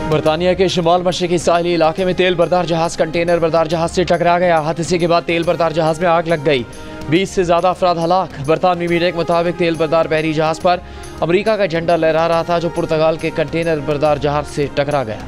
बरतानिया के शुमाल मशरकी साहली इलाके में तेल बरदार जहाज कंटेनर बरदार जहाज से टकरा गया। हादसे के बाद तेल बरदार जहाज में आग लग गई। 20 से ज़्यादा अफराद हलाक। बरतानवी मीडिया के मुताबिक तेल बरदार बहरी जहाज पर अमरीका का झंडा लहरा रहा था, जो पुर्तगाल के कंटेनर बरदार जहाज से टकरा गया।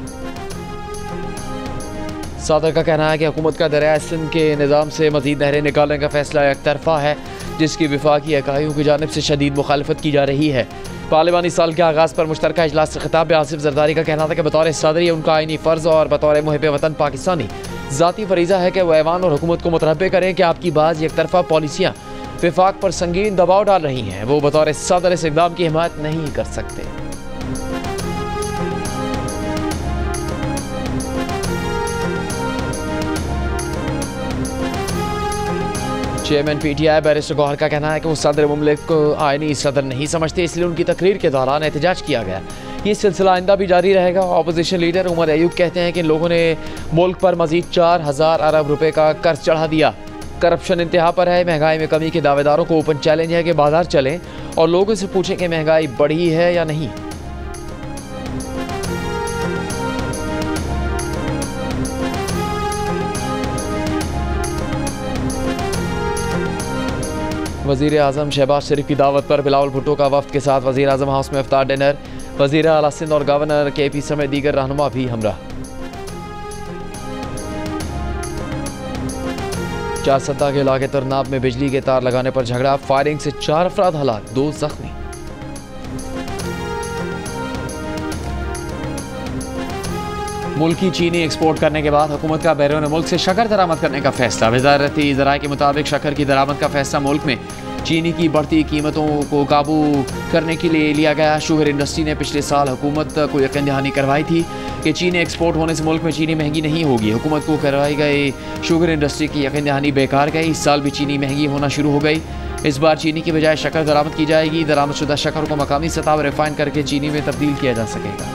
सदर का कहना है कि हुकूमत का दरिया सिंध के निज़ाम से मज़ीद नहरें निकालने का फैसला एक तरफा है, जिसकी वफाकी इकाइयों की जानिब से शदीद मुखालफत की जा रही है। पार्लिमानी साल के आगाज़ पर मुश्तरका इजलास से खिताब में आसिफ जरदारी का कहना था कि बतौर सदर ये उनका आईनी फ़र्ज़ और बतौर मुहिब वतन पाकिस्तानी ज़ाती फरीज़ा है कि वह ऐवान और हुकूमत को मुतनब्बे करें कि आपकी बाज़ एक तरफा पॉलिसियाँ विफाक पर संगीन दबाव डाल रही हैं। वो बतौर सदर इस इक़दाम की हिमायत नहीं कर सकते। चेयरमैन PTI बैरिस्टर गौहर का कहना है कि वो सदर मुमलिक को आईनी सदर नहीं समझते, इसलिए उनकी तकरीर के दौरान एहतजाज किया गया। ये सिलसिला आइंदा भी जारी रहेगा। अपोजिशन लीडर उमर अयूब कहते हैं कि इन लोगों ने मुल्क पर मजीद 4000 अरब रुपए का कर्ज चढ़ा दिया। करप्शन इंतहा पर है। महंगाई में कमी के दावेदारों को ओपन चैलेंज है कि बाजार चलें और लोगों से पूछें कि महंगाई बढ़ी है या नहीं। वज़ीर आज़म शहबाज शरीफ की दावत पर बिलावल भुट्टो का वफ्द के साथ वज़ीर आज़म हाउस में इफ्तार डिनर। वज़ीर आला सिंध और गवर्नर KP समेत दीगर रहनुमा भी हमरा। 4 सत्ता के इलाके तरनाब में बिजली के तार लगाने पर झगड़ा। फायरिंग से 4 अफराद हलाक, 2 जख्मी। मुल्की चीनी एक्सपोर्ट करने के बाद हुकूमत का बैरून मुल्क से शक्कर दरामद करने का फैसला। वज़ारती ज़राए के मुताबिक शक्कर की दरामद का फैसला मुल्क में चीनी की बढ़ती कीमतों को काबू करने के लिए लिया गया। शुगर इंडस्ट्री ने पिछले साल हुकूमत को यकीन दहानी करवाई थी कि चीनी एक्सपोर्ट होने से मुल्क में चीनी महंगी नहीं होगी। हुकूमत को करवाई गई शुगर इंडस्ट्री की यकीन दहानी बेकार गई। इस साल भी चीनी महंगी होना शुरू हो गई। इस बार चीनी की बजाय शक्कर दरामद की जाएगी। दरामदशुदा शक्कर को मकामी सतह पर रिफाइन करके चीनी में तब्दील किया जा सकेगा।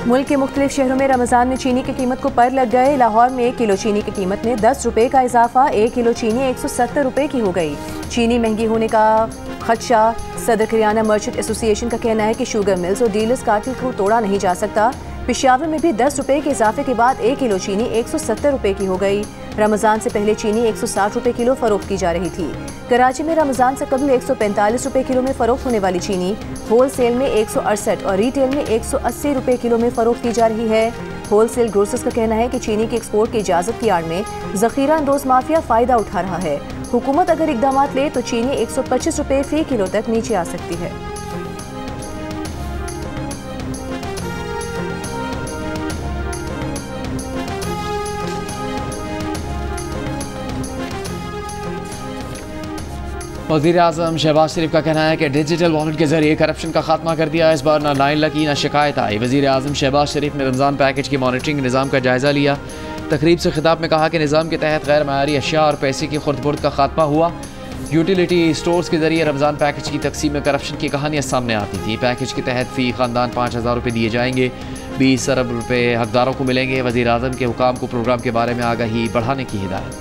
मुल्क के मुख्तलिफ शहरों में रमज़ान में चीनी की कीमत को पर लग गए। लाहौर में 1 किलो चीनी की कीमत में 10 रुपये का इजाफा। 1 किलो चीनी 170 रुपये की हो गई। चीनी महंगी होने का खदशा। सदर किराना मर्चेंट एसोसिएशन का कहना है कि शुगर मिल्स और डीलर्स कार्टेल को तोड़ा नहीं जा सकता। पेशावर में भी 10 रुपये के इजाफे के बाद 1 किलो चीनी 170 रुपये की हो गई। रमज़ान से पहले चीनी 160 रुपये किलो फरोख्त की जा रही थी। कराची में रमज़ान से कबल 145 रुपये किलो में फरोख्त होने वाली चीनी होल सेल में 168 और रिटेल में 180 रुपये किलो में फरोख्त की जा रही है। होल सेल ग्रोसर्स का कहना है कि चीनी की एक्सपोर्ट की इजाज़त की आड़ में ज़ख़ीरा अंदोज़ माफिया फ़ायदा उठा रहा है। हुकूमत अगर इक़दाम ले तो चीनी 125 रुपये फ़ी किलो तक नीचे आ सकती है। वज़ीर आज़म शहबाज शरीफ का कहना है कि डिजिटल वॉलेट के जरिए करप्शन का खात्मा कर दिया। इस बार ना लाइन लगी ना शिकायत आई। वज़ीर आज़म शहबाज शरीफ ने रमज़ान पैकेज की मॉनिटरिंग निज़ाम का जायज़ा लिया। तकरीब से खिताब में कहा कि निज़ाम के तहत गैर मायारी अशिया और पैसे की खुर्द-बुर्द का खात्मा हुआ। यूटिलिटी स्टोर्स के जरिए रमज़ान पैकेज की तकसीम में करप्शन की कहानियाँ सामने आती थी। पैकेज के तहत फ़ी ख़ानदान 5000 रुपये दिए जाएंगे। 20 अरब रुपये हकदारों को मिलेंगे। वज़ीर आज़म के हुकाम को प्रोग्राम के बारे में आगाही बढ़ाने की हिदायत।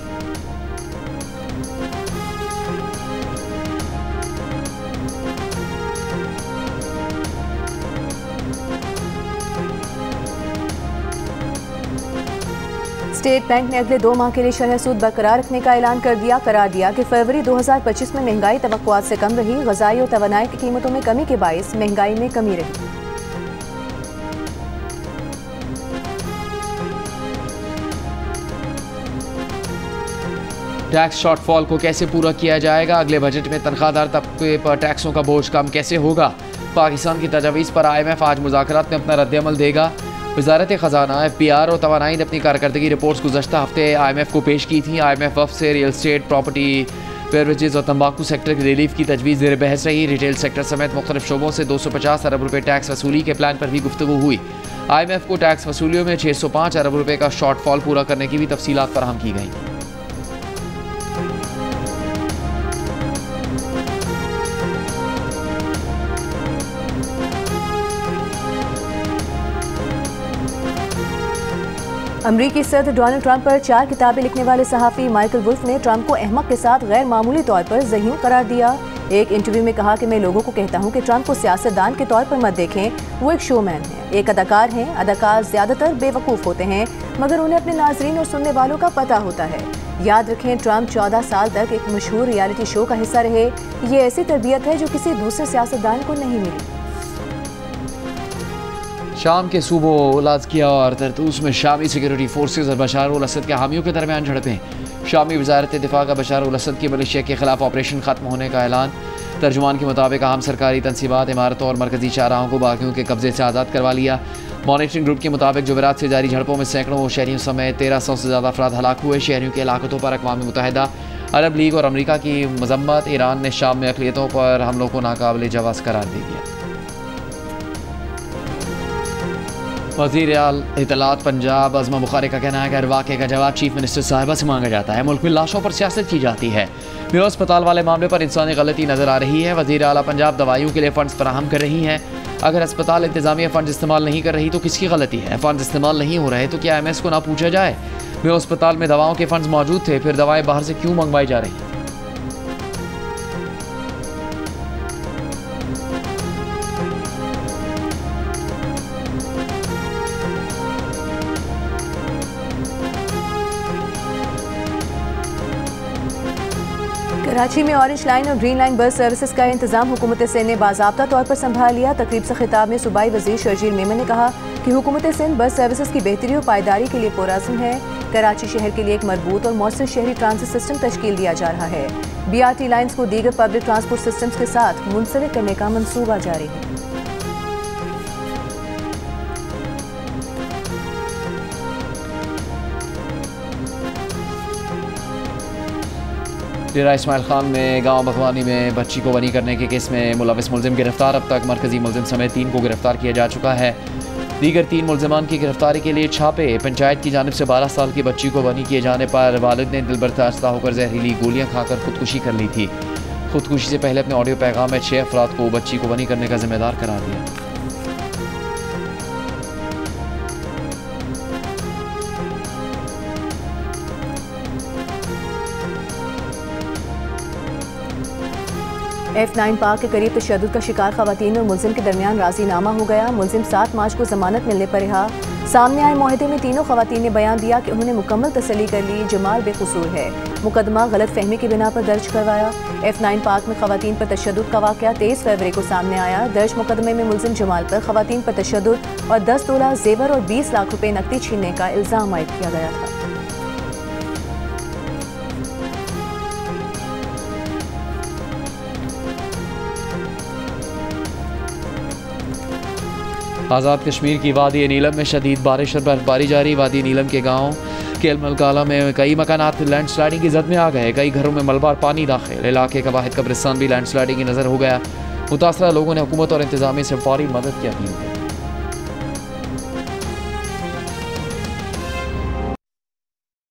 स्टेट बैंक ने अगले 2 माह के लिए शरह सूद बरकरार रखने का ऐलान कर दिया। करार दिया कि फरवरी 2025 में महंगाई तवक्कुआत से कम रही। ग़ज़ाई और तवानाई की कीमतों में कमी के बाइस महंगाई में कमी रही। टैक्स शॉर्टफॉल को कैसे पूरा किया जाएगा? अगले बजट में तनख्वाहदार तबके पर टैक्सों का बोझ कम कैसे होगा? पाकिस्तान की तजावीज़ पर IMF आज मुज़ाकरात में अपना रद्द-ए-अमल देगा। वज़ारत ख़ज़ाना FPR और तवानाई ने अपनी कारकर्दगी रिपोर्ट्स गुज़श्ता हफ्ते IMF को पेश की थी। IMF वफ़द से रियल स्टेट, प्रॉपर्टी, बेवरेजेस और तंबाकू सेक्टर की रिलीफ की तजवीज़ ज़ेर बहस रही। रिटेल सेक्टर समेत मुख्तलिफ शोबों से 250 अरब रुपये टैक्स वसूली के प्लान पर भी गुफ्तगू हुई। IMF को टैक्स वसूलियों में 605 अरब रुपये का शॉर्टफॉल पूरा करने की भी तफसीलात फराहम की गई। अमरीकी सदर डोनाल्ड ट्रंप पर 4 किताबें लिखने वाले सहाफ़ी माइकल वुल्फ ने ट्रंप को अहमक के साथ गैर मामूली तौर पर ज़हीन करार दिया। एक इंटरव्यू में कहा कि मैं लोगों को कहता हूं कि ट्रंप को सियासतदान के तौर पर मत देखें, वो एक शोमैन हैं, एक अदाकार हैं। अदाकार ज़्यादातर बेवकूफ़ होते हैं, मगर उन्हें अपने नाजरीन और सुनने वालों का पता होता है। याद रखें, ट्रंप 14 साल तक एक मशहूर रियलिटी शो का हिस्सा रहे। ये ऐसी तरबियत है जो किसी दूसरे सियासतदान को नहीं मिली। शाम के सूबों लाज़किया और तरतूस में शामी सिक्योरिटी फोर्सेज और बशार उल असद के हामियों के दरमियान झड़पें। शामी वजारत दिफा का बशार उल असद की मलेशिया के खिलाफ ऑपरेशन खत्म होने का ऐलान। तर्जुमान के मुताबिक अहम सरकारी तनसीबात, इमारतों और मरकजी शाहराहों को बाकियों के कब्जे से आज़ाद करवा लिया। मॉनिटरिंग ग्रुप के मुताबिक जुमेरात से जारी झड़पों में सैकड़ों शहरियों समेत 1300 से ज़्यादा अफराद हलाक हुए। शहरियों के हलाकतों पर अक़वाम मुत्तहिदा, अरब लीग और अमरीका की मजम्मत। ईरान ने शाम में अक़लियतों पर हमलों को नाकाबिल जवाज़ करार दे दिया। वज़ीर इत्तलात पंजाब अज़मा बुखारी का कहना है कि हर वाक़े का जवाब चीफ मिनिस्टर साहिबा से मांगा जाता है। मुल्क में लाशों पर सियासत की जाती है। बेरो अस्पताल वाले मामले पर इंसानी गलती नज़र आ रही है। वज़ीर आला पंजाब दवाइयों के लिए फ़ंड्स फराहम कर रही हैं। अगर अस्पताल इंतज़ामिया फ़ंड इस्तेमाल नहीं कर रही तो किसकी गलती है? फ़ंड इस्तेमाल नहीं हो रहे तो क्या MS को ना पूछा जाए? बेरो अस्पताल में दवाओं के फ़ंड्स मौजूद थे, फिर दवाएँ बाहर से क्यों मंगवाई जा रही हैं? कराची में ऑरेंज लाइन और ग्रीन लाइन बस सर्विसेज का इंतजाम हुकूमत सिंध ने बाज़ाब्ता तौर पर संभाल लिया। तकरीब से खिताब में सूबाई वज़ीर शर्जील मेमन ने कहा कि हुकूमत सिंध बस सर्विसेज की बेहतरी और पायदारी के लिए पुरअज़्म है। कराची शहर के लिए एक मजबूत और मौसर शहरी ट्रांसिट सिस्टम तश्कील दिया जा रहा है। BRT लाइन्स को दीगर पब्लिक ट्रांसपोर्ट सिस्टम्स के साथ मुंसलिक करने का मनसूबा जारी है। डेरा इस्माइल खान में गांव बखवानी में बच्ची को बनी करने के केस में मुलविस मुलजिम गिरफ्तार। अब तक मरकजी मुलजिम समेत 3 को गिरफ्तार किया जा चुका है। दीगर 3 मुलजमान की गिरफ्तारी के लिए छापे। पंचायत की जानिब से 12 साल की बच्ची को बनी किए जाने पर वालिद ने दिल बर्दाश्ता होकर जहरीली गोलियां खाकर खुदकुशी कर ली थी। खुदकुशी से पहले अपने ऑडियो पैगाम में 6 अफराद को बच्ची को बनी करने का जिम्मेदार करार दिया। F9 पार्क के करीब तशद्दुद का शिकार खवातीन और मुलजिम के दरमियान राजीनामा हो गया। मुलजिम 7 मार्च को जमानत मिलने पर रिहा। सामने आए मुआहदे में तीनों खवातीन ने बयान दिया कि उन्होंने मुकम्मल तसल्ली कर ली, जमाल बेकसूर है। मुकदमा गलत फहमी की बिना पर दर्ज करवाया। F9 पार्क में खवातीन पर तशद्दुद का वाक़या 23 फरवरी को सामने आया। दर्ज मुकदमे में मुलजिम जमाल पर खवातीन पर तशद्दुद और 10 तोला जेवर और 20 लाख रुपए नकदी छीनने का इल्ज़ाम आयद किया गया था। आज़ाद कश्मीर की वादी नीलम में शदीद बारिश और बर्फबारी जारी। वादी नीलम के गाँव केलमलकाला में कई मकानात लैंड स्लाइडिंग की जद में आ गए। कई घरों में मलबा पानी दाखिल। इलाके का वाहिद कब्रिस्तान भी लैंड स्लाइडिंग की नज़र हो गया। मुतासरा लोगों ने हुकूमत और इंतजामिया से फौरी मदद की अपील की।